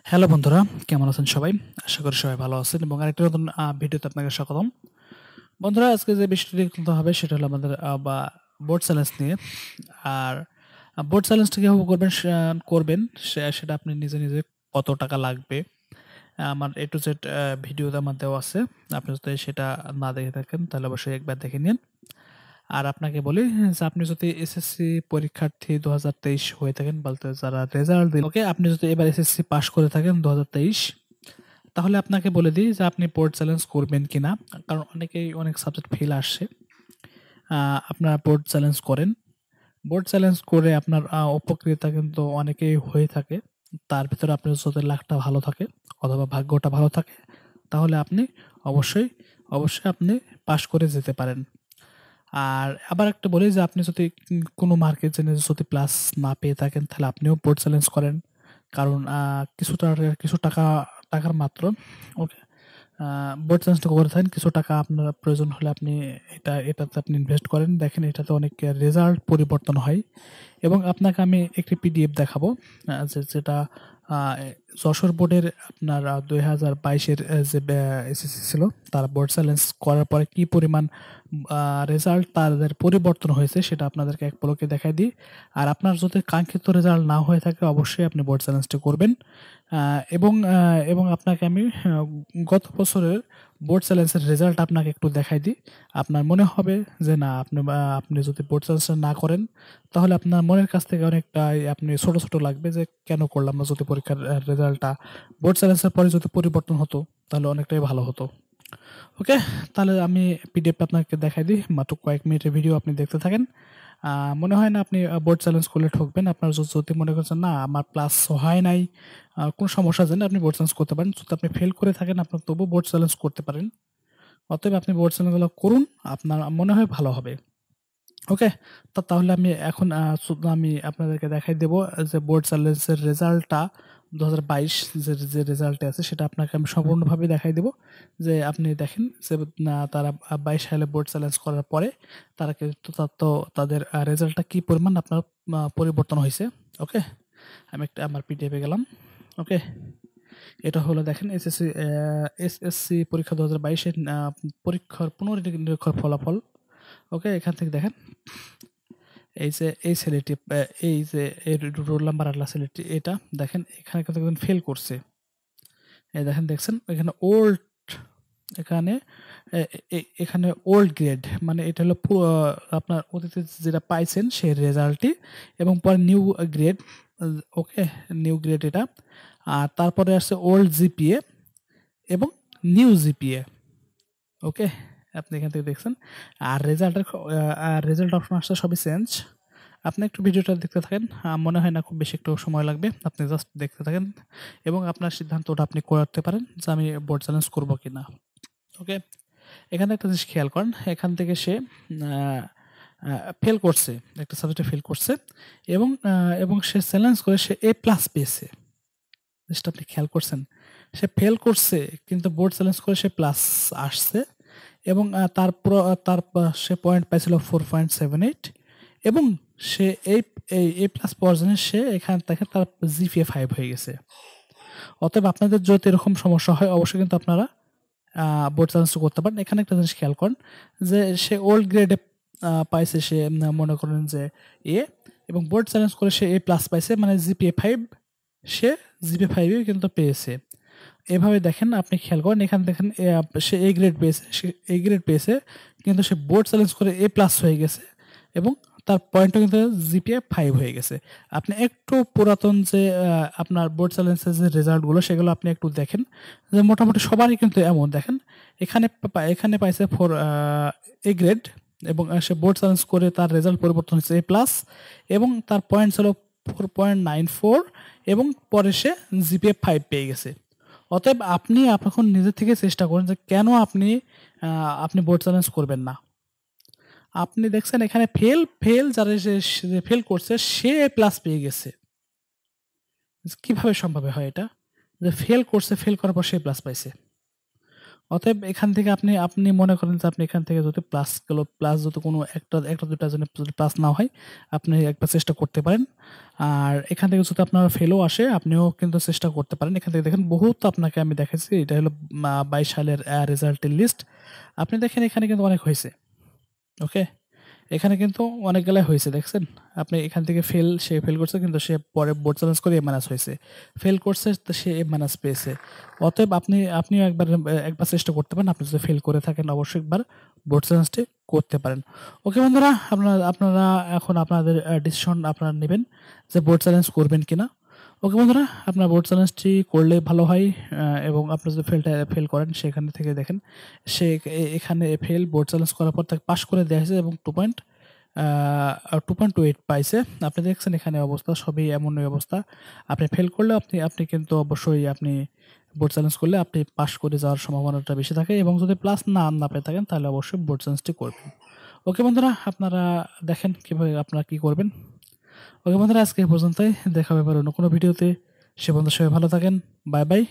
Hello বন্ধুরা, কেমন আছেন সবাই? আশা করি সবাই ভালো আছেন এবং আরেকটা নতুন ভিডিওতে আপনাকে স্বাগতম। বন্ধুরা, আজকে যে বিষয়টি দেখতে হবে সেটা হলো আমাদের বোর্ড চ্যালেঞ্জ নিয়ে। আর বোর্ড চ্যালেঞ্জটা কিভাবে করবেন সেটা আপনি নিজে কত টাকা লাগবে আমার A to Z ভিডিওতে আমার দেওয়া আছে। আপনি যদি সেটা না দেখে থাকেন তাহলে অবশ্যই একবার দেখে নিন। আর আপনাকে বলি যে আপনি যদি এসএসসি পরীক্ষার্থী 2023 হয়ে থাকেন, বলতে যারা রেজাল্ট দিন, ওকে, আপনি যদি এবার এসএসসি পাস করে থাকেন 2023, তাহলে আপনাকে বলে দিই যে আপনি বোর্ড চ্যালেঞ্জ করবেন কিনা। কারণ অনেকেই অনেক সাবজেক্ট ফেল আসছে। আপনারা বোর্ড চ্যালেঞ্জ করেন। বোর্ড চ্যালেঞ্জ করে আপনার উপকৃত কিন্তু অনেকেই হয়ে থাকে। তার ভিতরে আপনার যদি লাকটা ভালো থাকে অথবা ভাগ্যটা ভালো থাকে, তাহলে আপনি অবশ্যই আপনি পাস করে যেতে পারেন। আর আবার একটা বলি যে আপনি যদি কোনো মার্কেট জেনে যদি প্লাস না পেয়ে থাকেন, তাহলে আপনিও বোর্ড চ্যালেঞ্জ করেন। কারণ কিছু টাকার মাত্র, ওকে, বোর্ড চ্যালেঞ্জটা করে থাকেন। কিছু টাকা আপনার প্রয়োজন হলে আপনি এটাতে আপনি ইনভেস্ট করেন। দেখেন, এটাতে অনেক রেজাল্ট পরিবর্তন হয়। এবং আপনাকে আমি একটি পিডিএফ দেখাবো, যেটা যশোর বোর্ডের আপনার 2022-এর যে এসএসসি ছিল, তার বোর্ড চ্যালেঞ্জ করার পরে কি পরিমাণ রেজাল্ট তাদের পরিবর্তন হয়েছে সেটা আপনাদেরকে এক পলকে দেখাই দিই। আর আপনার যদি কাঙ্ক্ষিত রেজাল্ট না হয়ে থাকে, অবশ্যই আপনি বোর্ড চ্যালেঞ্জটা করবেন। এবং আপনাকে আমি গত বছরের বোর্ড চ্যালেঞ্জের রেজাল্ট আপনাকে একটু দেখাই দিই। আপনার মনে হবে যে না, আপনি যদি বোর্ড চ্যালেঞ্জটা না করেন, তাহলে আপনার মনের কাছ থেকে অনেকটাই আপনি ছোট লাগবে যে কেন করলাম না। যদি পরীক্ষার রেজাল্টটা বোর্ড চ্যালেঞ্জের পরে যদি পরিবর্তন হতো, তাহলে অনেকটাই ভালো হতো। ওকে, তাহলে আমি পিডিএফটা আপনাকে দেখাই দিই। মাত্র কয়েক মিনিটের ভিডিও, আপনি দেখতে থাকেন। মনে হয় না আপনি বোর্ড চ্যালেঞ্জ করলে ঠকবেন। আপনার যদি মনে করছেন না আমার প্লাস হয় নাই, কোনো সমস্যা নেই, আপনি বোর্ড চ্যালেঞ্জ করতে পারেন। যদি আপনি ফেল করে থাকেন, আপনার তবুও বোর্ড চ্যালেঞ্জ করতে পারেন। অতএব আপনি বোর্ড চ্যালেঞ্জগুলো করুন, আপনার মনে হয় ভালো হবে। ওকে, তাহলে আমি এখন আমি আপনাদেরকে দেখাই দেব যে বোর্ড চ্যালেঞ্জের রেজাল্টটা 2022 যে রেজাল্টে আছে সেটা আপনাকে আমি সম্পূর্ণভাবে দেখাই দেব। যে আপনি দেখেন যে তারা 22 সালে বোর্ড চ্যালেঞ্জ করার পরে তারা কিন্তু তাদের রেজাল্টটা কি পরিমাণ আপনার পরিবর্তন হয়েছে। ওকে, আমি একটা আমার পিডিএফে গেলাম। ওকে, এটা হলো দেখেন এসএসসি পরীক্ষা 2022-এর পরীক্ষার পুনর্নিরীক্ষার ফলাফল। ওকে, এখান থেকে দেখেন এই যে এই ছেলেটি, এই যে এর রোল নাম্বার আল্লাহ ছেলেটি, এটা দেখেন এখানে কিন্তু একজন ফেল করছে। এই দেখেন, দেখছেন এখানে ওল্ড, এখানে এখানে ওল্ড গ্রেড, মানে এটা হলো আপনার অতীতে যেটা পাইছেন সেই রেজাল্টটি, এবং পরে নিউ গ্রেড। ওকে, নিউ গ্রেড এটা। আর তারপরে আসছে ওল্ড জিপিএ এবং নিউ জিপিএ। ওকে, আপনি এখান থেকে দেখছেন। আর রেজাল্ট অপশন আসছে সবই চেঞ্জ। আপনি একটু ভিডিওটা দেখতে থাকেন। মনে হয় না খুব বেশি একটু সময় লাগবে। আপনি জাস্ট দেখতে থাকেন এবং আপনার সিদ্ধান্তটা আপনি করতে পারেন যে আমি বোর্ড চ্যালেঞ্জ করবো কিনা। ওকে, এখানে একটা জিনিস খেয়াল করেন। এখান থেকে সে ফেল করছে, একটা সাবজেক্টে ফেল করছে, এবং সে চ্যালেঞ্জ করে সে A+ পেয়েছে। জিনিসটা আপনি খেয়াল করছেন? সে ফেল করছে কিন্তু বোর্ড চ্যালেঞ্জ করে সে প্লাস আসছে। এবং সে পয়েন্ট পাইছিল 4.78, এবং সে এই A+ পাওয়ার জন্য সে এখান থেকে তার জিপিএ 5 হয়ে গেছে। অতএব আপনাদের যদি এরকম সমস্যা হয়, অবশ্যই কিন্তু আপনারা বোর্ড চ্যালেঞ্জ করতে পারেন। এখানে একটা জিনিস খেয়াল করেন যে সে ওল্ড গ্রেডে পাইছে, সে মনে করেন যে এ, এবং বোর্ড চ্যালেঞ্জ করে সে A+ পাইছে, মানে জিপিএ 5, সে জিপিএ 5 কিন্তু পেয়েছে। এভাবে দেখেন, আপনি খেয়াল করেন, এখানে দেখেন সে এ গ্রেড পেয়েছে, কিন্তু সে বোর্ড চ্যালেঞ্জ করে A+ হয়ে গেছে, এবং তার পয়েন্টও কিন্তু জিপিএ 5 হয়ে গেছে। আপনি একটু পুরাতন যে আপনার বোর্ড চ্যালেঞ্জের যে রেজাল্টগুলো, সেগুলো আপনি একটু দেখেন যে মোটামুটি সবারই কিন্তু এমন। দেখেন এখানে পাইছে এ গ্রেড, এবং সে বোর্ড চ্যালেঞ্জ করে তার রেজাল্ট পরিবর্তন হয়েছে A+, এবং তার পয়েন্ট ছিল 4.94, এবং পরে সে জিপিএ 5 পেয়ে গেছে। অতএব আপনি এখন নিজে থেকে চেষ্টা করেন যে কেন আপনি বোর্ড চ্যালেঞ্জ করবেন না। আপনি দেখছেন এখানে ফেল যারা ফেল করছে সে A+ পেয়ে গেছে। কিভাবে সম্ভব হয় এটা? যে ফেল করছে, ফেল করার পর সে A+ পাইছে। অতএব এখান থেকে আপনি আপনি মনে করেন যে আপনি এখান থেকে যদি প্লাস যদি কোনো একটা দুটা জন্য যদি প্লাস না হয়, আপনি একবার চেষ্টা করতে পারেন। আর এখান থেকে যদি আপনার ফেলও আসে, আপনিও কিন্তু চেষ্টা করতে পারেন। এখান থেকে দেখেন বহুত আপনাকে আমি দেখাচ্ছি, এটা হলো 22 সালের রেজাল্টের লিস্ট। আপনি দেখেন এখানে কিন্তু অনেক হয়েছে। ওকে? এখানে কিন্তু অনেকগুলাই হয়েছে দেখছেন? আপনি এখান থেকে সে ফেল করছে, কিন্তু সে পরে বোর্ড চ্যালেঞ্জ করে A- হয়েছে। ফেল করছে তো সে A- পেয়েছে। অতএব আপনিও একবার চেষ্টা করতে পারেন। আপনি যদি ফেল করে থাকেন অবশ্যই একবার বোর্ড চ্যালেঞ্জটি করতে পারেন। ওকে বন্ধুরা, আপনারা এখন আপনাদের ডিসিশন আপনারা নেবেন যে বোর্ড চ্যালেঞ্জ করবেন কিনা। ওকে বন্ধুরা, আপনার বোর্ড চ্যালেঞ্জটি করলে ভালো হয়। এবং আপনি যদি ফেল করেন, সেখান থেকে দেখেন সে এখানে বোর্ড চ্যালেঞ্জ করার পর তাকে পাস করে দেওয়া হয়েছে এবং 2.28 পাইছে। আপনি দেখছেন এখানে অবস্থা সবই এমনই অবস্থা। আপনি ফেল করলে আপনি কিন্তু অবশ্যই আপনি বোর্ড চ্যালেঞ্জ করলে আপনি পাস করে যাওয়ার সম্ভাবনাটা বেশি থাকে, এবং যদি প্লাস না পেয়ে থাকেন তাহলে অবশ্যই বোর্ড চ্যালেঞ্জটি করবেন। ওকে বন্ধুরা, আপনারা দেখেন কিভাবে আপনারা কি করবেন। ওকে বন্ধুরা, আজকে এই পর্যন্তই। দেখা হবে আবার অন্য কোনো ভিডিওতে। সে পর্যন্ত সবাই ভালো থাকেন। Bye bye.